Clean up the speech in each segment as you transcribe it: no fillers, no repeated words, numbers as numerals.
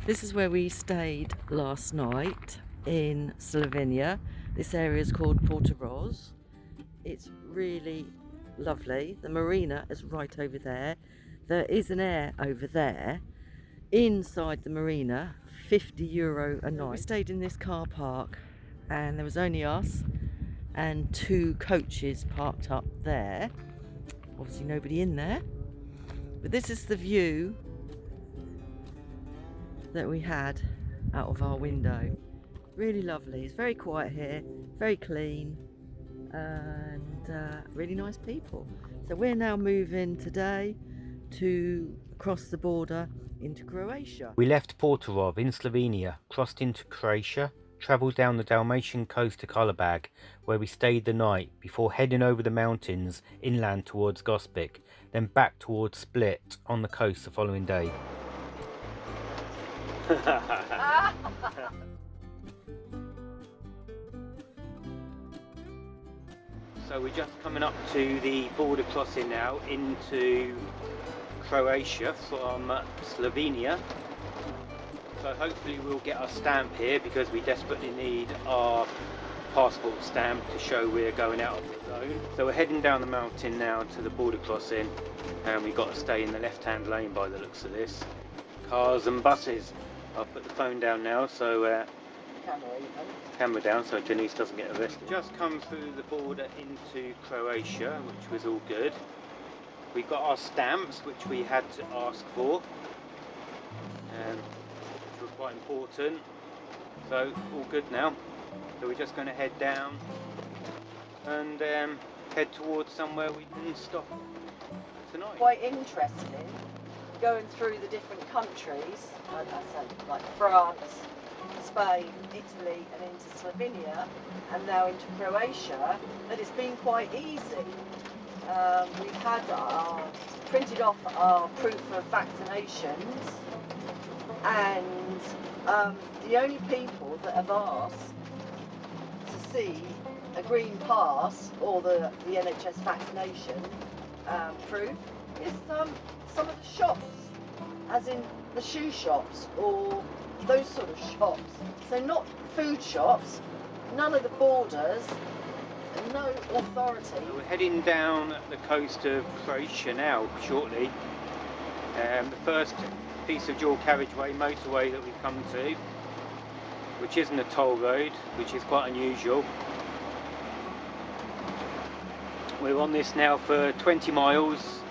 This is where we stayed last night in Slovenia. This area is called Portorož. It's really lovely. The marina is right over there. There is an air over there. Inside the marina, €50 a night. We stayed in this car park and there was only us and 2 coaches parked up there. Obviously nobody in there. But this is the view that we had out of our window. Really lovely. It's very quiet here, very clean, and really nice people. So we're now moving today to cross the border into Croatia. We left Portorož in Slovenia, crossed into Croatia, travelled down the Dalmatian coast to Karlobag, where we stayed the night before heading over the mountains inland towards Gospic, then back towards Split on the coast the following day. So we're just coming up to the border crossing now into Croatia from Slovenia. So hopefully we'll get our stamp here because we desperately need our passport stamp to show we're going out of the zone. So we're heading down the mountain now to the border crossing, and we've got to stay in the left-hand lane by the looks of this. Cars and buses. I'll put the phone down now, so camera down so Janice doesn't get arrested. Just come through the border into Croatia, which was all good. We got our stamps, which we had to ask for, which were quite important. So all good now. So we're just going to head down and head towards somewhere we can stop tonight. Quite interesting going through the different countries, like I said, like France, Spain, Italy and into Slovenia and now into Croatia, that it's been quite easy. We've had printed off our proof of vaccinations, and the only people that have asked to see a green pass or the NHS vaccination proof is some of the shops, as in the shoe shops or those sort of shops. So not food shops, none of the borders, no authority. So we're heading down the coast of Croatia now shortly. The first piece of dual carriageway motorway that we've come to, which isn't a toll road, which is quite unusual. We're on this now for 20 miles.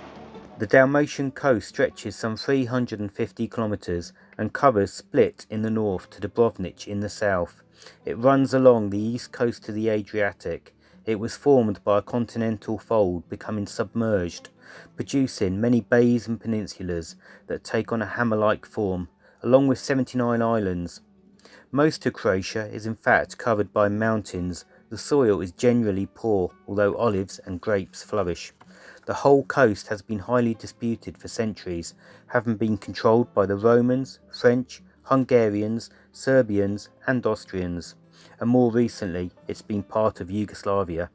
The Dalmatian coast stretches some 350 kilometres and covers Split in the north to Dubrovnik in the south. It runs along the east coast to the Adriatic. It was formed by a continental fold becoming submerged, producing many bays and peninsulas that take on a hammer-like form, along with 79 islands. Most of Croatia is in fact covered by mountains. The soil is generally poor, although olives and grapes flourish. The whole coast has been highly disputed for centuries, having been controlled by the Romans, French, Hungarians, Serbians and Austrians, and more recently it's been part of Yugoslavia.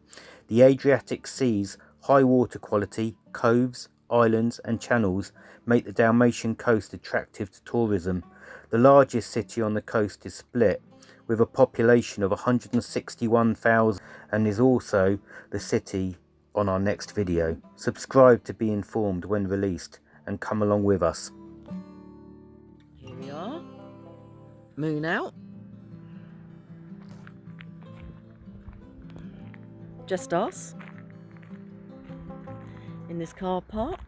The Adriatic Sea's high water quality, coves, islands and channels make the Dalmatian coast attractive to tourism. The largest city on the coast is Split, with a population of 161,000, and is also the city on our next video. Subscribe to be informed when released and come along with us. Here we are, moon out. Just us in this car park.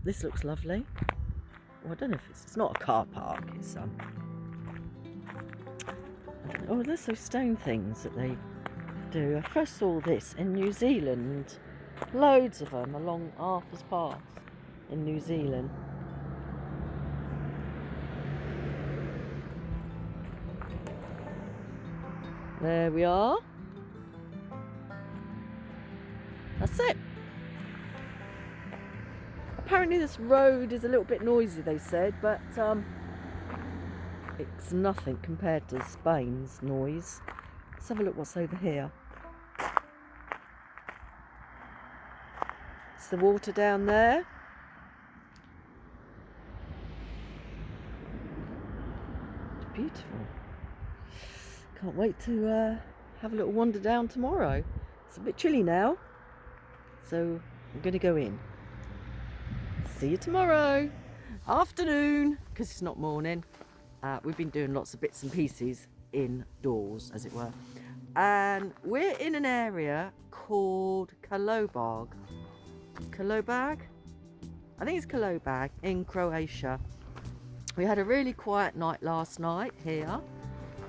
This looks lovely. Well, I don't know if it's not a car park, it's I don't know. Oh, there's those stone things that they do. I first saw this in New Zealand. Loads of them along Arthur's Pass in New Zealand. There we are. That's it. Apparently this road is a little bit noisy, they said, but it's nothing compared to Spain's noise. Let's have a look what's over here. It's the water down there. wait to have a little wander down tomorrow. It's a bit chilly now, so I'm going to go in. See you tomorrow. Afternoon, because it's not morning. We've been doing lots of bits and pieces indoors, as it were. And we're in an area called Kalobag. Kalobag? I think it's Kalobag in Croatia. We had a really quiet night last night here.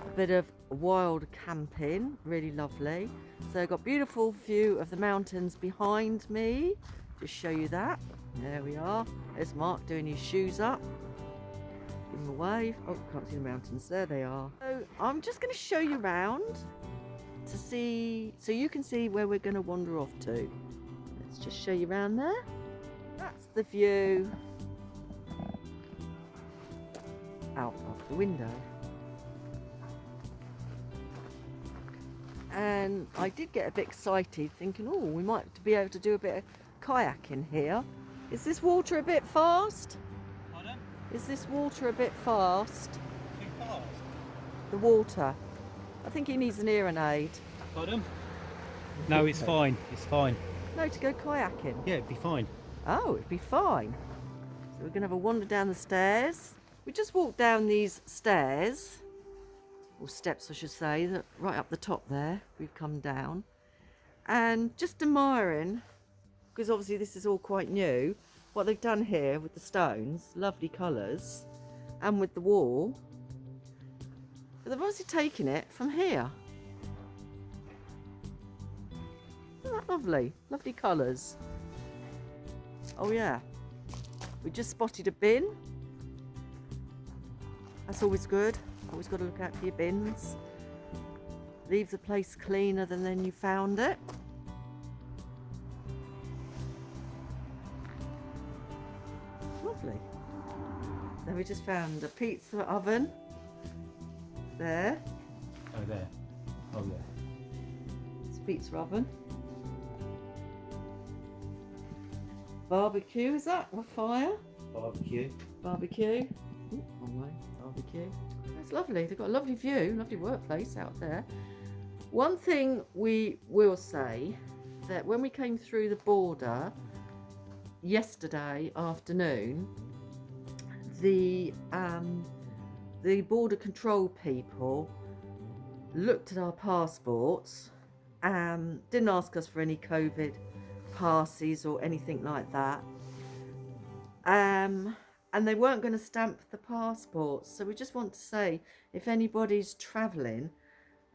A bit of wild camping, really lovely. So I've got a beautiful view of the mountains behind me. Just show you that. There we are. There's Mark doing his shoes up. Give him a wave. Oh, can't see the mountains. There they are. So I'm just going to show you around to see, so you can see where we're going to wander off to. Let's just show you around there. That's the view out of the window. And I did get a bit excited thinking, oh, we might be able to do a bit of kayaking here. Is this water a bit fast? Pardon? Is this water a bit fast? Too fast? The water. I think he needs an hearing aid. Pardon? No, it's fine. It's fine. No, to go kayaking. Yeah, it'd be fine. Oh, it'd be fine. So we're going to have a wander down the stairs. We just walked down these stairs, or steps I should say, that right up the top there. We've come down. And just admiring, because obviously this is all quite new, what they've done here with the stones, lovely colours, and with the wall. But they've obviously taken it from here. Isn't that lovely? Lovely colours. Oh yeah. We just spotted a bin. That's always good. Always got to look out for your bins. Leave the place cleaner than then you found it. Lovely. So we just found a pizza oven. There. Oh, there. Oh, yeah. It's a pizza oven. Barbecue, is that? Or fire? Barbecue. Barbecue. Ooh, wrong way. Barbecue. It's lovely. They've got a lovely view, lovely workplace out there. One thing we will say, that when we came through the border yesterday afternoon, the border control people looked at our passports and didn't ask us for any COVID passes or anything like that. And they weren't going to stamp the passports. So we just want to say, if anybody's travelling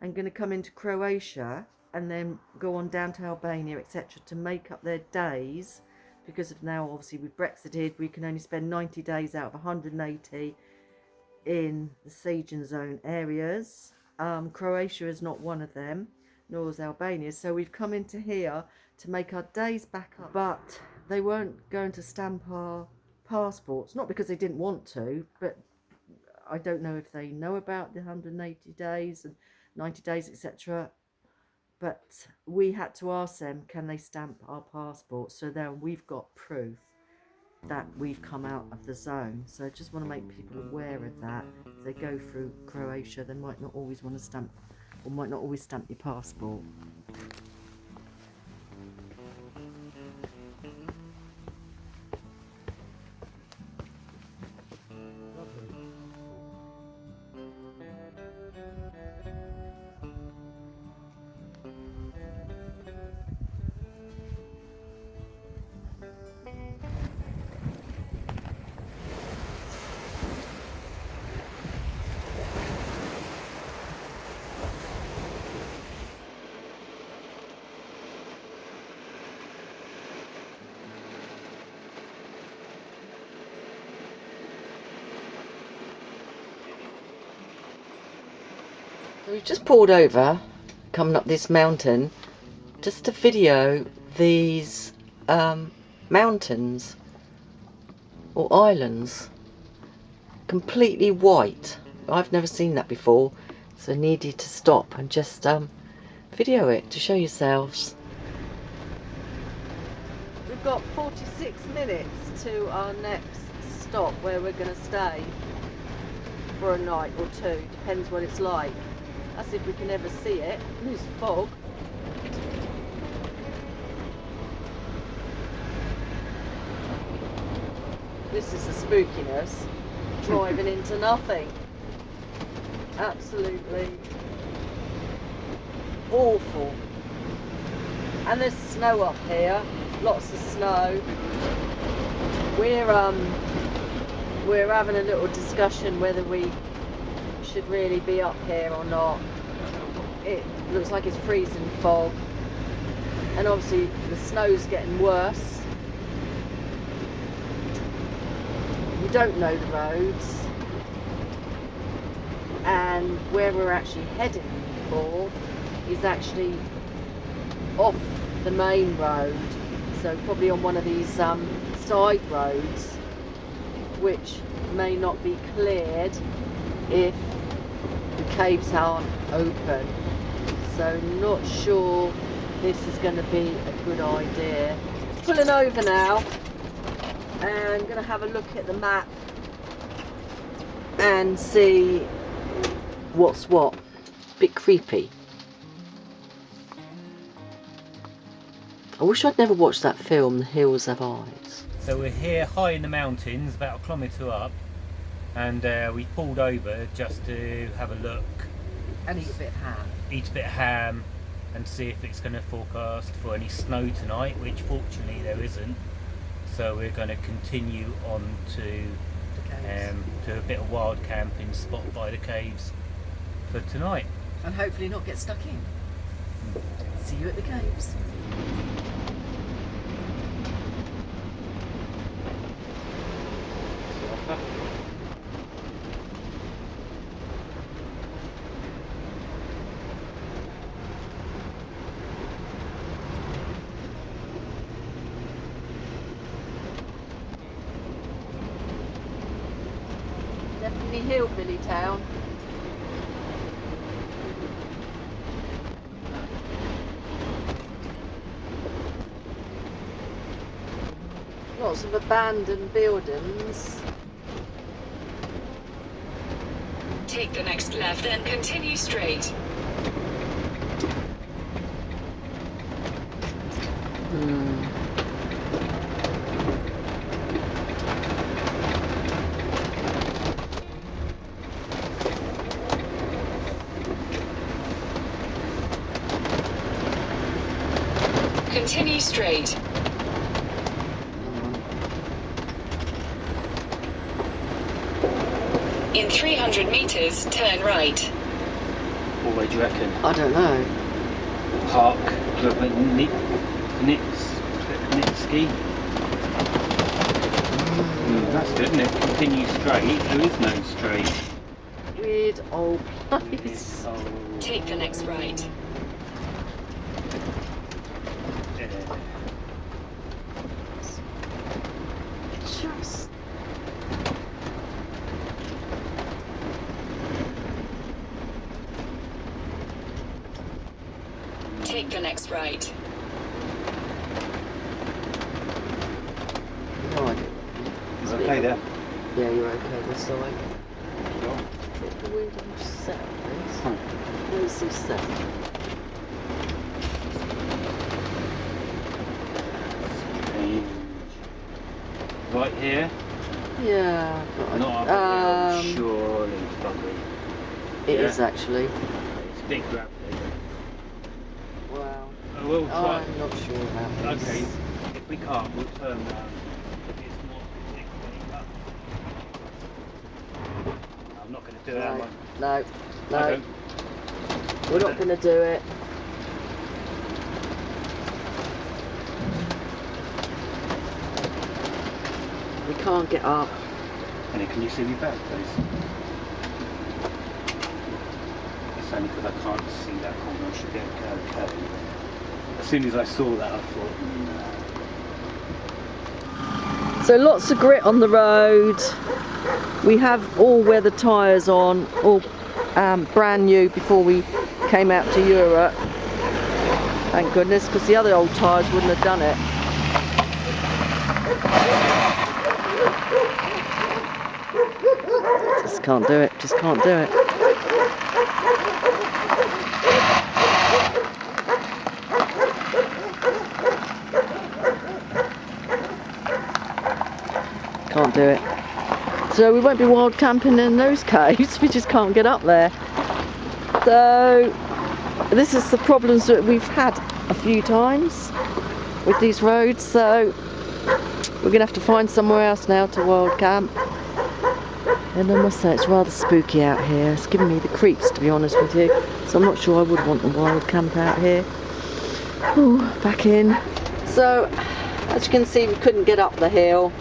and going to come into Croatia and then go on down to Albania, etc., to make up their days, because of now, obviously, we've Brexited, we can only spend 90 days out of 180 in the Schengen zone areas. Croatia is not one of them, nor is Albania. So we've come into here to make our days back up. But they weren't going to stamp our passports, not because they didn't want to, but I don't know if they know about the 180 days and 90 days, etc. But we had to ask them, can they stamp our passports? So then we've got proof that we've come out of the zone. So I just want to make people aware of that. If they go through Croatia, they might not always want to stamp, or might not always stamp your passport. So we've just pulled over, coming up this mountain, just to video these mountains or islands, completely white. I've never seen that before, so I needed to stop and just video it to show yourselves. We've got 46 minutes to our next stop where we're going to stay for a night or two, depends what it's like. That's if we can ever see it. There's fog. This is the spookiness. Driving into nothing. Absolutely awful. And there's snow up here. Lots of snow. We're having a little discussion whether we should really be up here or not. It looks like it's freezing fog, and obviously the snow's getting worse. We don't know the roads, and where we're actually heading for is actually off the main road, so probably on one of these side roads, which may not be cleared if the caves aren't open. So not sure this is going to be a good idea. Pulling over now, and I'm going to have a look at the map and see what's what. Bit creepy. I wish I'd never watched that film, The Hills Have Eyes. So we're here high in the mountains, about a kilometre up, and we pulled over just to have a look. And eat a bit of ham. Eat a bit of ham and see if it's going to forecast for any snow tonight, which fortunately there isn't. So we're going to continue on to a bit of wild camping spot by the caves for tonight. And hopefully not get stuck in. See you at the caves. Definitely hillbilly town. Lots of abandoned buildings. Take the next left, then continue straight. Continue straight. In 300 meters, turn right. What way do you reckon? I don't know. Park, Nitsky. That's good, isn't it? Continue straight. There is no straight. Weird old place. Take the next right. Just Take the next right. no idea. Is it okay there? Yeah, you're okay this side. Sure. Take the wind and set, please. Hmm. Where's the set? Right here? Yeah, but Not up here, surely, probably. it Yeah. is actually. It's big gravel. Wow. Oh, we'll try. I'm not sure about this. Okay, if we can't, we'll turn round. If it's not particularly up. I'm not going to do it, am I? No, no, I don't. we're not going to do it. We can't get up. Annie, can you see me better, please? It's only because I can't see that corner. I should be okay. As soon as I saw that, I thought, So lots of grit on the road. We have all-weather tyres on, all brand new before we came out to Europe. Thank goodness, because the other old tyres wouldn't have done it. Just can't do it, just can't do it. can't do it. So we won't be wild camping in those caves, we just can't get up there. So this is the problems that we've had a few times with these roads, so we're going to have to find somewhere else now to wild camp. And I must say it's rather spooky out here. It's giving me the creeps, to be honest with you. So I'm not sure I would want a wild camp out here. Ooh, back in. So, as you can see, we couldn't get up the hill.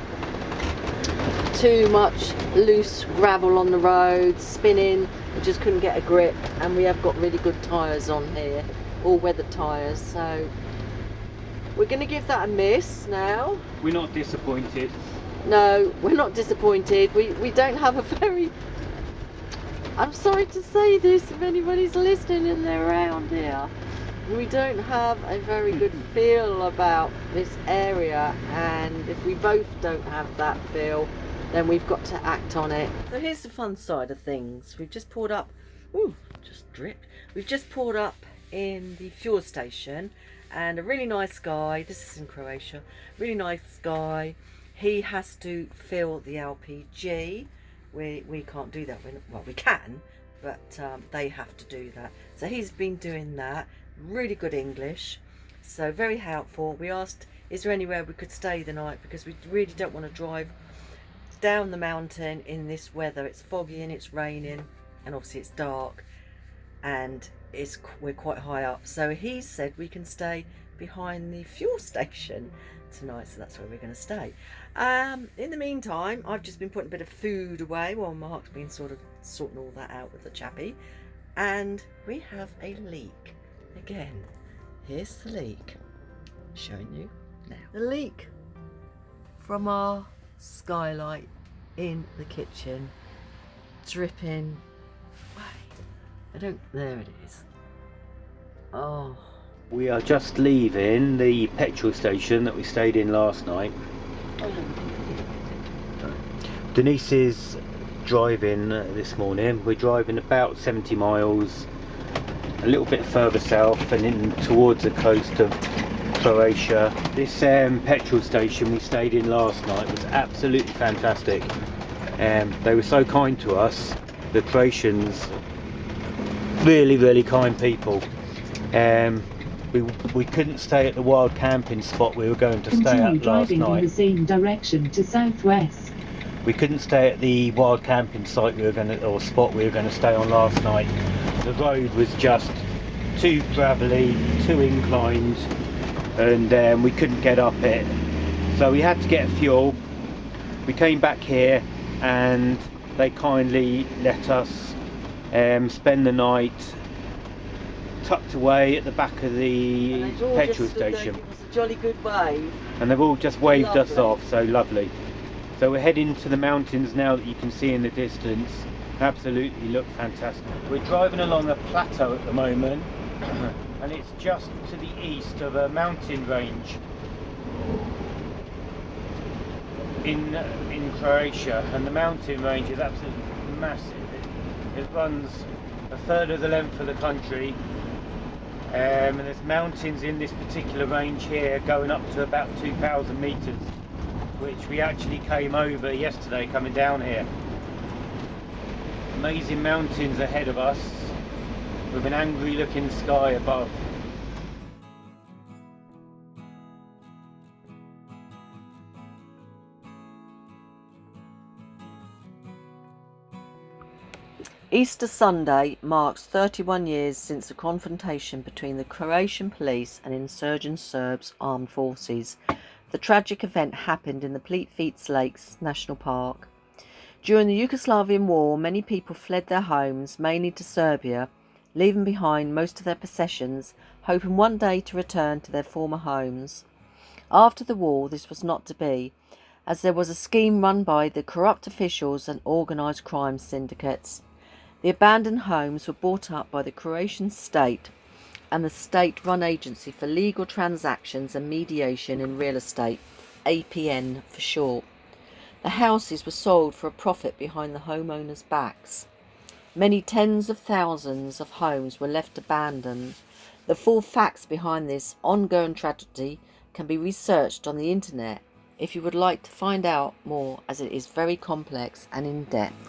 Too much loose gravel on the road, spinning. We just couldn't get a grip. And we have got really good tyres on here. All-weather tyres. So, we're going to give that a miss now. We're not disappointed. No, we're not disappointed. We don't have a very... I'm sorry to say this if anybody's listening and they're around here. We don't have a very good feel about this area, and if we both don't have that feel, then we've got to act on it. So here's the fun side of things. We've just pulled up... Ooh, just dripped. We've just pulled up in the fuel station, and a really nice guy, this is in Croatia, really nice guy. He has to fill the LPG. We can't do that. Well, we can, but they have to do that. So he's been doing that. Really good English. So very helpful. We asked, is there anywhere we could stay the night? Because we really don't want to drive down the mountain in this weather. It's foggy and it's raining. And obviously it's dark. And we're quite high up. So he said we can stay behind the fuel station tonight, so that's where we're going to stay. In the meantime, I've just been putting a bit of food away while Mark's been sort of sorting all that out with the chappie, and we have a leak again. Here's the leak, showing you now. The leak from our skylight in the kitchen, dripping away. There it is. Oh. We are just leaving the petrol station that we stayed in last night. Denise is driving this morning. We're driving about 70 miles, a little bit further south and in towards the coast of Croatia. This petrol station we stayed in last night was absolutely fantastic. They were so kind to us. The Croatians, really kind people. We couldn't stay at the wild camping spot we were going to stay at last night. Driving in the same direction to southwest. We couldn't stay at the wild camping site spot we were going to stay on last night. The road was just too gravelly, too inclined, and we couldn't get up it. So we had to get fuel. We came back here and they kindly let us spend the night tucked away at the back of the petrol station. It was a jolly good wave. And they've all just waved Lovely. us off, so lovely. So we're heading to the mountains now that you can see in the distance. Absolutely look fantastic. We're driving along a plateau at the moment, and it's just to the east of a mountain range in Croatia, and the mountain range is absolutely massive. It runs a third of the length of the country. And there's mountains in this particular range here going up to about 2,000 metres, which we actually came over yesterday coming down here. Amazing mountains ahead of us with an angry looking sky above. Easter Sunday marks 31 years since the confrontation between the Croatian police and insurgent Serbs armed forces. The tragic event happened in the Plitvice Lakes National Park. During the Yugoslavian War, many people fled their homes, mainly to Serbia, leaving behind most of their possessions, hoping one day to return to their former homes. After the war, this was not to be, as there was a scheme run by the corrupt officials and organised crime syndicates. The abandoned homes were bought up by the Croatian state and the state-run Agency for Legal Transactions and Mediation in Real Estate, APN for short. The houses were sold for a profit behind the homeowners' backs. Many tens of thousands of homes were left abandoned. The full facts behind this ongoing tragedy can be researched on the internet if you would like to find out more, as it is very complex and in depth.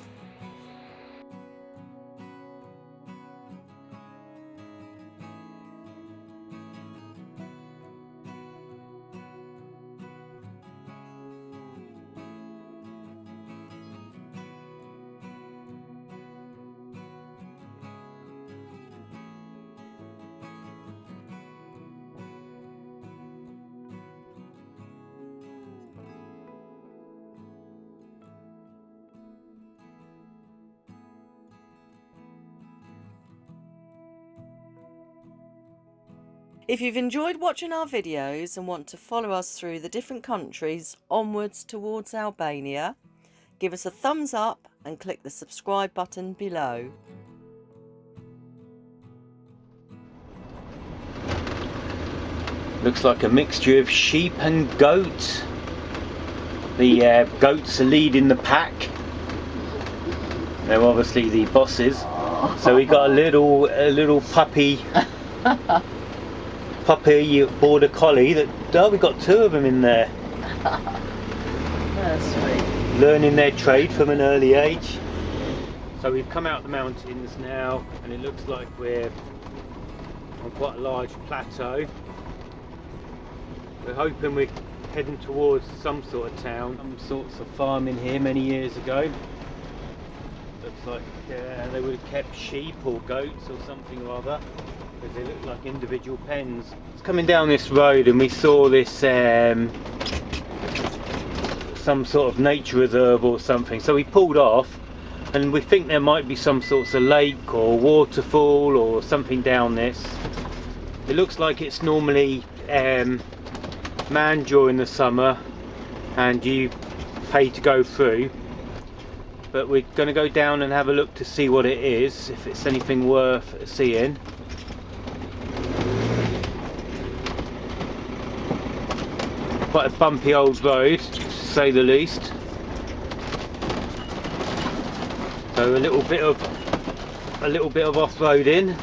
If you've enjoyed watching our videos and want to follow us through the different countries onwards towards Albania, give us a thumbs up and click the subscribe button below. Looks like a mixture of sheep and goats. The goats are leading the pack. They're obviously the bosses. So we got a little puppy border collie that we got two of them in there. That's sweet. Learning their trade from an early age. So we've come out the mountains now, and it looks like we're on quite a large plateau. We're hoping we're heading towards some sort of town, some sorts of farming here many years ago. Looks like they would have kept sheep or goats or something or other, because they look like individual pens. It's coming down this road and we saw this some sort of nature reserve or something, so we pulled off, and we think there might be some sorts of lake or waterfall or something down this. It looks like it's normally manned during the summer and you pay to go through, but we're going to go down and have a look to see what it is, if it's anything worth seeing. Quite a bumpy old road, to say the least. So a little bit of off-roading.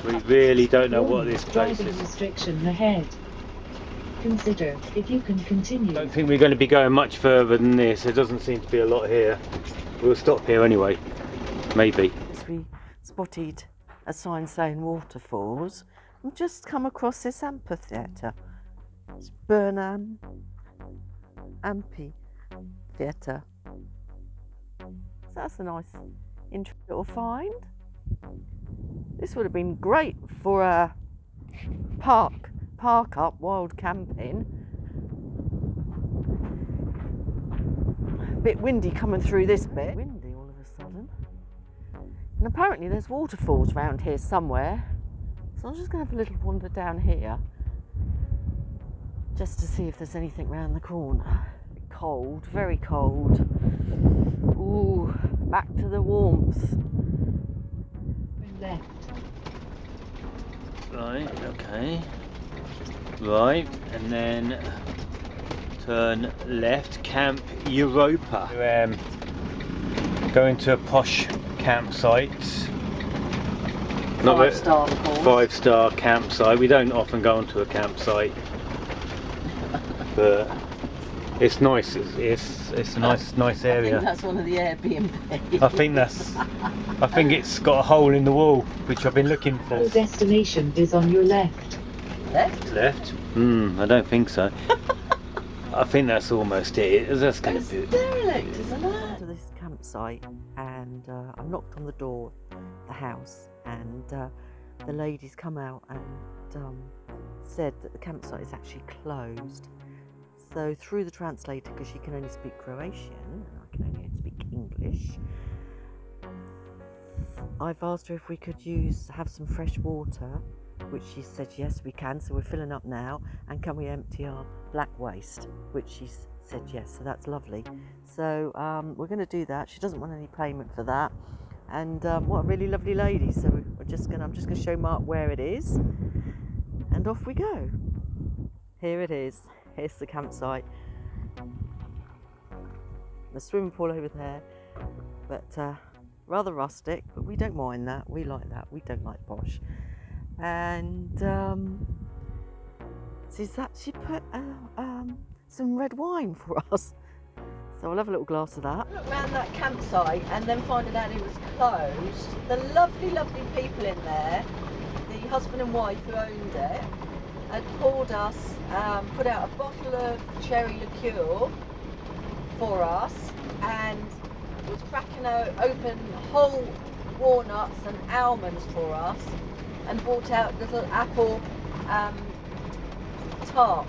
We really don't know what this place Driving is. restriction ahead. Consider if you can continue. I don't think we're going to be going much further than this. There doesn't seem to be a lot here. We'll stop here anyway, maybe. We spotted a sign saying waterfalls. We've just come across this amphitheatre. It's Burnham Amphitheatre. So that's a nice, interesting little find. This would have been great for a park up, wild camping. A bit windy coming through this bit. Windy all of a sudden. And apparently there's waterfalls around here somewhere. So I'm just going to have a little wander down here, just to see if there's anything round the corner. Cold, very cold. Ooh, back to the warmth. Left. Right, okay. Right, and then turn left, Camp Europa. We're going to a posh campsite. Not Five-star, of course. 5-star campsite. We don't often go onto a campsite, but it's nice. It's a nice I area. think that's one of the Airbnb. I think it's got a hole in the wall, which I've been looking for. Your destination is on your left. Left? I don't think so. I think that's almost it. That's going to be it. Derelict, isn't it? To this campsite, and I knocked on the door of the house, and the lady's come out and said that the campsite is actually closed. So through the translator, because she can only speak Croatian and I can only speak English, I've asked her if we could have some fresh water, which she said yes we can, so we're filling up now, and can we empty our black waste, which she said yes, so that's lovely. So we're going to do that. She doesn't want any payment for that, and what a really lovely lady. So I'm just going to show Mark where it is, and off we go. Here it is. Here's the campsite. The swimming pool over there, but rather rustic, but we don't mind that. We like that. We don't like posh. And she's actually put some red wine for us. So I'll have a little glass of that. Look round that campsite and then finding out it was closed. The lovely, lovely people in there, the husband and wife who owned it, had poured us, put out a bottle of cherry liqueur for us and was cracking open whole walnuts and almonds for us and brought out little apple tart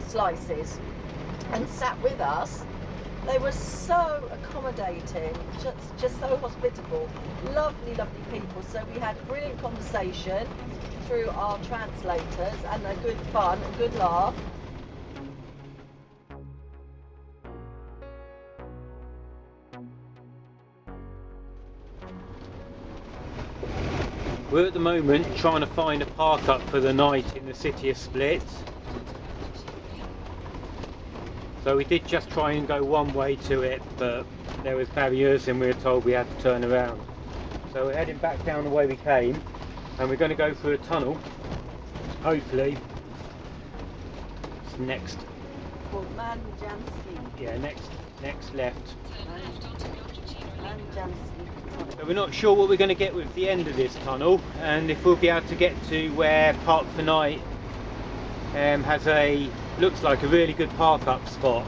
slices and sat with us. They were so accommodating, just so hospitable, lovely, lovely people. So we had a brilliant conversation through our translators and a good fun, a good laugh. We're at the moment trying to find a park up for the night in the city of Split. So we did just try and go one way to it, but there was barriers and we were told we had to turn around. So we're heading back down the way we came, and we're going to go through a tunnel. Hopefully, it's next. Called Manjanski. Yeah, next left. Manjanski. So we're not sure what we're going to get with the end of this tunnel, and if we'll be able to get to where Park for Night looks like a really good park up spot.